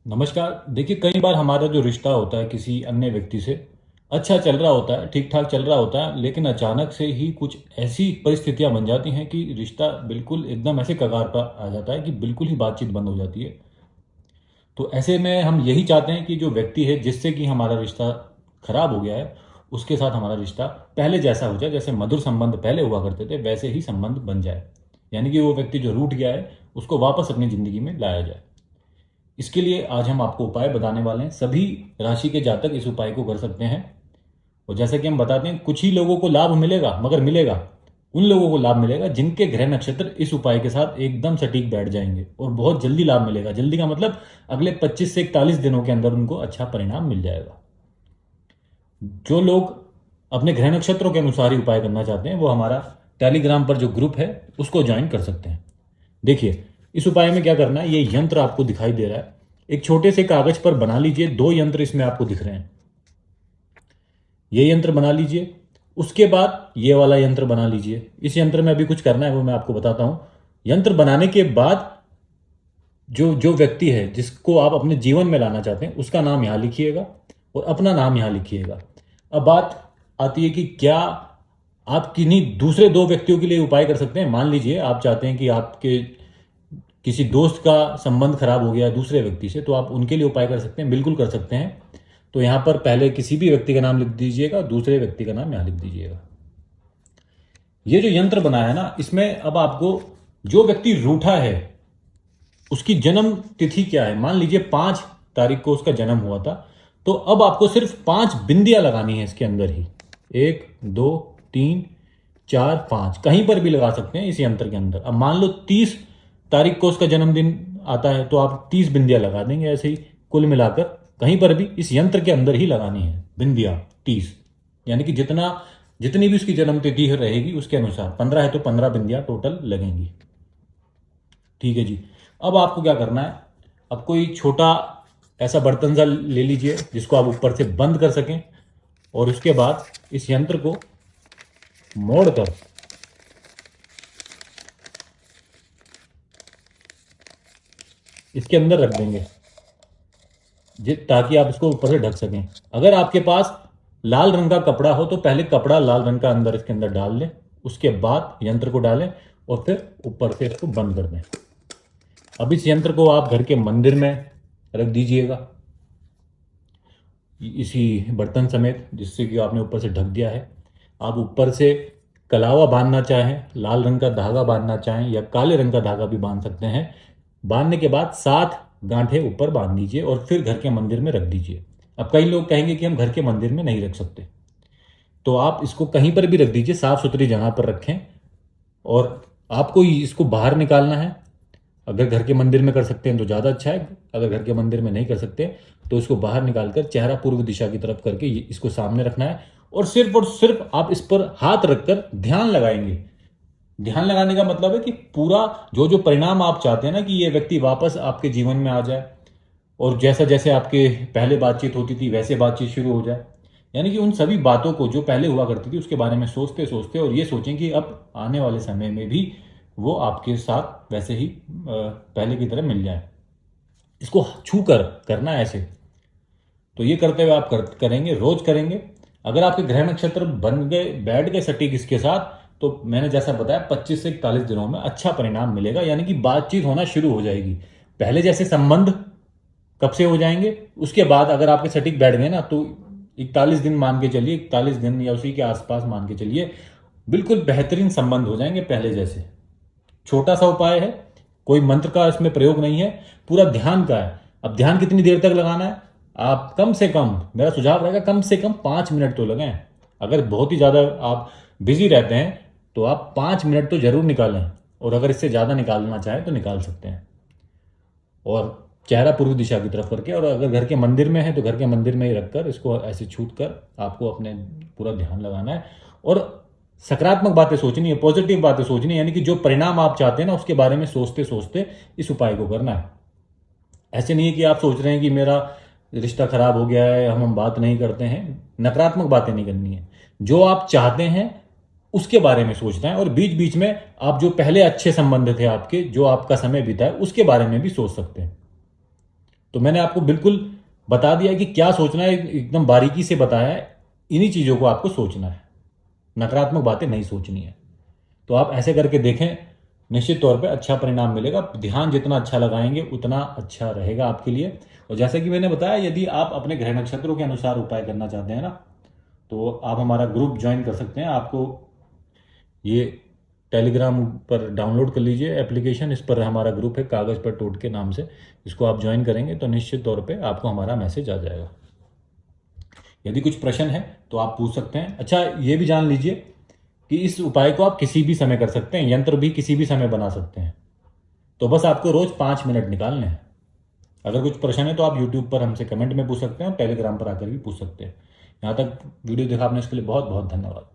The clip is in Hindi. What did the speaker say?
नमस्कार। देखिए, कई बार हमारा जो रिश्ता होता है किसी अन्य व्यक्ति से अच्छा चल रहा होता है, ठीक ठाक चल रहा होता है, लेकिन अचानक से ही कुछ ऐसी परिस्थितियां बन जाती हैं कि रिश्ता बिल्कुल एकदम ऐसे कगार पर आ जाता है कि बिल्कुल ही बातचीत बंद हो जाती है। तो ऐसे में हम यही चाहते हैं कि जो व्यक्ति है जिससे कि हमारा रिश्ता खराब हो गया है, उसके साथ हमारा रिश्ता पहले जैसा हो जाए। जैसे मधुर संबंध पहले हुआ करते थे, वैसे ही संबंध बन जाए। यानी कि वो व्यक्ति जो रूठ गया है, उसको वापस अपनी ज़िंदगी में लाया जाए। इसके लिए आज हम आपको उपाय बताने वाले हैं। सभी राशि के जातक इस उपाय को कर सकते हैं। और जैसा कि हम बताते हैं, कुछ ही लोगों को लाभ मिलेगा, मगर मिलेगा उन लोगों को लाभ मिलेगा जिनके ग्रह नक्षत्र इस उपाय के साथ एकदम सटीक बैठ जाएंगे, और बहुत जल्दी लाभ मिलेगा। जल्दी का मतलब अगले 25 से 41 दिनों के अंदर उनको अच्छा परिणाम मिल जाएगा। जो लोग अपने ग्रह नक्षत्रों के अनुसार ही उपाय करना चाहते हैं, वो हमारा टेलीग्राम पर जो ग्रुप है उसको ज्वाइन कर सकते हैं। देखिए, इस उपाय में क्या करना है, ये यंत्र आपको दिखाई दे रहा है। एक छोटे से कागज पर बना लीजिए। दो यंत्र इसमें आपको दिख रहे हैं। ये यंत्र बना लीजिए। उसके बाद ये वाला यंत्र बना लीजिए। इस यंत्र में अभी कुछ करना है, वो मैं आपको बताता हूं। यंत्र बनाने के बाद जो जो व्यक्ति है जिसको आप अपने जीवन में लाना चाहते हैं, उसका नाम यहां लिखिएगा और अपना नाम यहां लिखिएगा। अब बात आती है कि क्या आप किन्हीं दूसरे दो व्यक्तियों के लिए उपाय कर सकते हैं। मान लीजिए आप चाहते हैं कि आपके किसी दोस्त का संबंध खराब हो गया दूसरे व्यक्ति से, तो आप उनके लिए उपाय कर सकते हैं। बिल्कुल कर सकते हैं। तो यहां पर पहले किसी भी व्यक्ति का नाम लिख दीजिएगा, दूसरे व्यक्ति का नाम यहां लिख दीजिएगा। ये जो यंत्र बनाया ना, इसमें अब आपको जो व्यक्ति रूठा है उसकी जन्म तिथि क्या है। मान लीजिए 5 तारीख को उसका जन्म हुआ था, तो अब आपको सिर्फ 5 बिंदियां लगानी है इसके अंदर ही। 1, 2, 3, 4, 5 कहीं पर भी लगा सकते हैं इस यंत्र के अंदर। अब मान लो 30 तारीख को उसका जन्मदिन आता है, तो आप 30 बिंदियां लगा देंगे। ऐसे ही कुल मिलाकर कहीं पर भी इस यंत्र के अंदर ही लगानी है बिंदियां 30। यानी कि जितनी भी उसकी जन्म तिथि रहेगी उसके अनुसार 15 है तो 15 बिंदियां टोटल लगेंगी। ठीक है जी। अब आपको क्या करना है, अब कोई छोटा ऐसा बर्तन सा ले लीजिए जिसको आप ऊपर से बंद कर सकें, और उसके बाद इस यंत्र को मोड़कर इसके अंदर रख देंगे, ताकि आप इसको ऊपर से ढक सकें। अगर आपके पास लाल रंग का कपड़ा हो तो पहले कपड़ा लाल रंग का अंदर इसके अंदर डाल लें, उसके बाद यंत्र को डालें और फिर ऊपर से इसको बंद कर दें। अब इस यंत्र को आप घर के मंदिर में रख दीजिएगा, इसी बर्तन समेत, जिससे कि आपने ऊपर से ढक दिया है। आप ऊपर से कलावा बांधना चाहें, लाल रंग का धागा बांधना चाहें, या काले रंग का धागा भी बांध सकते हैं। बांधने के बाद 7 गांठें ऊपर बांध दीजिए और फिर घर के मंदिर में रख दीजिए। अब कई लोग कहेंगे कि हम घर के मंदिर में नहीं रख सकते, तो आप इसको कहीं पर भी रख दीजिए, साफ सुथरी जगह पर रखें। और आपको इसको बाहर निकालना है। अगर घर के मंदिर में कर सकते हैं तो ज़्यादा अच्छा है। अगर घर के मंदिर में नहीं कर सकते तो इसको बाहर निकालकर चेहरा पूर्व दिशा की तरफ करके इसको सामने रखना है, और सिर्फ आप इस पर हाथ रखकर ध्यान लगाएंगे। ध्यान लगाने का मतलब है कि पूरा जो जो परिणाम आप चाहते हैं ना, कि ये व्यक्ति वापस आपके जीवन में आ जाए, और जैसा जैसे आपके पहले बातचीत होती थी वैसे बातचीत शुरू हो जाए। यानी कि उन सभी बातों को जो पहले हुआ करती थी उसके बारे में सोचते सोचते, और ये सोचें कि अब आने वाले समय में भी वो आपके साथ वैसे ही पहले की तरह मिल जाए। इसको छू कर करना है ऐसे। तो ये करते हुए आप करेंगे, रोज करेंगे। अगर आपके ग्रह नक्षत्र बन गए, बैठ गए सटीक इसके साथ, तो मैंने जैसा बताया 25 से 41 दिनों में अच्छा परिणाम मिलेगा। यानी कि बातचीत होना शुरू हो जाएगी। पहले जैसे संबंध कब से हो जाएंगे, उसके बाद अगर आपके सटीक बैठ गए ना, तो 41 दिन मान के चलिए, 41 दिन या उसी के आसपास मान के चलिए, बिल्कुल बेहतरीन संबंध हो जाएंगे पहले जैसे। छोटा सा उपाय है, कोई मंत्र का इसमें प्रयोग नहीं है, पूरा ध्यान का है। अब ध्यान कितनी देर तक लगाना है, आप कम से कम, मेरा सुझाव रहेगा कम से कम 5 मिनट तो लगाएं। अगर बहुत ही ज़्यादा आप बिजी रहते हैं तो आप 5 मिनट तो जरूर निकालें, और अगर इससे ज़्यादा निकालना चाहें तो निकाल सकते हैं। और चेहरा पूर्व दिशा की तरफ करके, और अगर घर के मंदिर में है तो घर के मंदिर में ही रखकर इसको ऐसे छूट कर आपको अपने पूरा ध्यान लगाना है। और सकारात्मक बातें सोचनी है, पॉजिटिव बातें सोचनी है। यानी कि जो परिणाम आप चाहते हैं ना, उसके बारे में सोचते सोचते इस उपाय को करना है। ऐसे नहीं है कि आप सोच रहे हैं कि मेरा रिश्ता खराब हो गया है, हम बात नहीं करते हैं। नकारात्मक बातें नहीं करनी है। जो आप चाहते हैं उसके बारे में सोचना है, और बीच बीच में आप जो पहले अच्छे संबंध थे आपके, जो आपका समय बीता है, उसके बारे में भी सोच सकते हैं। तो मैंने आपको बिल्कुल बता दिया कि क्या सोचना है, एकदम बारीकी से बताया है। इन्हीं चीज़ों को आपको सोचना है, नकारात्मक बातें नहीं सोचनी है। तो आप ऐसे करके देखें, निश्चित तौर पे अच्छा परिणाम मिलेगा। ध्यान जितना अच्छा लगाएंगे उतना अच्छा रहेगा आपके लिए। और जैसा कि मैंने बताया, यदि आप अपने ग्रह नक्षत्रों के अनुसार उपाय करना चाहते हैं ना, तो आप हमारा ग्रुप ज्वाइन कर सकते हैं। आपको ये टेलीग्राम पर डाउनलोड कर लीजिए एप्लीकेशन, इस पर हमारा ग्रुप है कागज़ पर टोट के नाम से। इसको आप ज्वाइन करेंगे तो निश्चित तौर पे आपको हमारा मैसेज आ जाएगा। यदि कुछ प्रश्न है तो आप पूछ सकते हैं। अच्छा, ये भी जान लीजिए कि इस उपाय को आप किसी भी समय कर सकते हैं, यंत्र भी किसी भी समय बना सकते हैं। तो बस आपको रोज 5 मिनट निकालने हैं। अगर कुछ प्रश्न है तो आप यूट्यूब पर हमसे कमेंट में पूछ सकते हैं और टेलीग्राम पर आकर भी पूछ सकते हैं। यहाँ तक वीडियो देखा आपने, इसके लिए बहुत बहुत धन्यवाद।